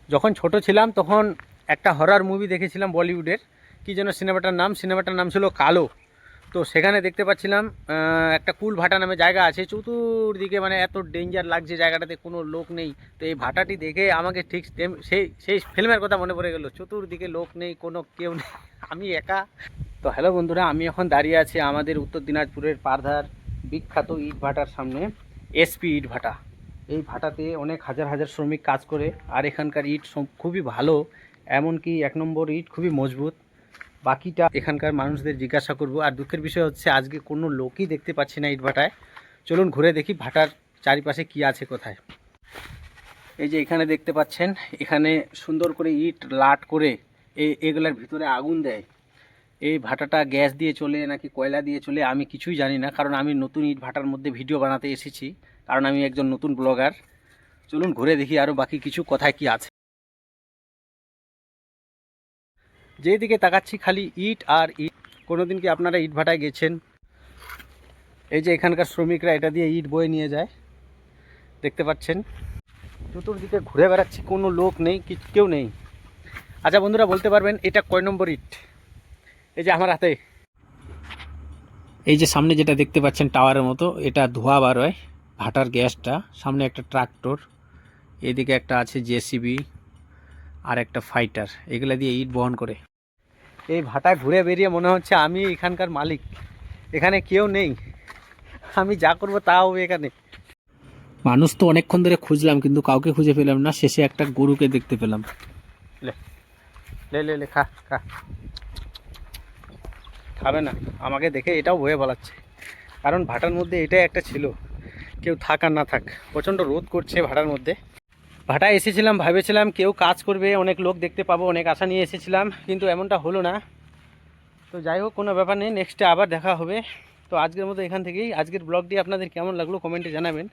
যখন ছোট ছিলাম তখন একটা হরর মুভি দেখেছিলাম বলিউডের, কী যেন সিনেমাটার নাম ছিল কালো। তো সেখানে দেখতে পাচ্ছিলাম একটা কুল ভাটা নামে জায়গা আছে, চতুর্দিকে মানে এত ডেঞ্জার লাগছে জায়গাটাতে, কোনো লোক নেই। তো এই ভাটাটি দেখে আমাকে ঠিক সেই সেই ফিল্মের কথা মনে পড়ে গেল, চতুর্দিকে লোক নেই, কোনো কেউ নেই, আমি একা। তো হ্যালো বন্ধুরা, আমি এখন দাঁড়িয়ে আছি আমাদের উত্তর দিনাজপুরের পারধার বিখ্যাত ইট ভাটার সামনে, এসপি ইট ভাটা। এই ভাটাতে অনেক হাজার হাজার শ্রমিক কাজ করে, আর এখানকার ইট খুবই ভালো, এমনকি 1 নম্বর ইট খুবই মজবুত। বাকিটা এখানকার মানুষদের জিজ্ঞাসা করব। আর দুঃখের বিষয় হচ্ছে আজকে কোনো লোকই দেখতে পাচ্ছি না ইট ভাটায়। চলুন ঘুরে দেখি ভাটার চারিপাশে কি আছে কোথায়। এই যে এখানে দেখতে পাচ্ছেন, এখানে সুন্দর করে ইট লাট করে এগুলার ভিতরে আগুন দেয়। এই ভাটাটা গ্যাস দিয়ে চলে নাকি কয়লা দিয়ে চলে আমি কিছুই জানি না, কারণ আমি নতুন ইট ভাটার মধ্যে ভিডিও বানাতে এসেছি, কারণ আমি একজন নতুন ব্লগার। চলুন ঘুরে দেখি আরও বাকি কিছু কোথায় কি আছে। যেদিকে তাকাচ্ছি খালি ইট আর ইট। কোনোদিন কি আপনারা ইট ভাটায় গেছেন? এই যে এখানকার শ্রমিকরা এটা দিয়ে ইট বয়ে নিয়ে যায়, দেখতে পাচ্ছেন। চতুর্দিকে ঘুরে বেড়াচ্ছি, কোনো লোক নেই, কেউ নেই। আচ্ছা বন্ধুরা, বলতে পারবেন এটা কয় নম্বর ইট? এই যে আমার হাতে, এই যে সামনে যেটা দেখতে পাচ্ছেন টাওয়ারের মতো, এটা ধোঁয়া বার হয় ভাটার গ্যাসটা। সামনে একটা ট্রাক্টর, এদিকে একটা আছে জেসিবি, আর একটা ফাইটার, এগুলা দিয়ে ইট বহন করে। এই ভাটা ঘুরে বেরিয়ে মনে হচ্ছে আমি এখানকার মালিক, এখানে কেউ নেই, আমি যা করবো তা হবে এখানে। মানুষ তো অনেকক্ষণ ধরে খুঁজলাম কিন্তু কাউকে খুঁজে পেলাম না, শেষে একটা গরুকে দেখতে পেলাম। লে লে লে লে খা খা। খাবে না, আমাকে দেখে এটাও ভয়ে পালাচ্ছে, কারণ ভাটার মধ্যে এটাই একটা ছিল, কেউ থাক আর না থাক, প্রচণ্ড রোদ করছে ভাটার মধ্যে। ভাটায় এসেছিলাম, ভেবেছিলাম কেউ কাজ করবে, অনেক লোক দেখতে পাবো, অনেক আশা নিয়ে এসেছিলাম, কিন্তু এমনটা হলো না। তো যাই হোক, কোনো ব্যাপার নেই, নেক্সটে আবার দেখা হবে। তো আজকের মতো এখান থেকেই। আজকের ব্লগটি আপনাদের কেমন লাগলো কমেন্টে জানাবেন।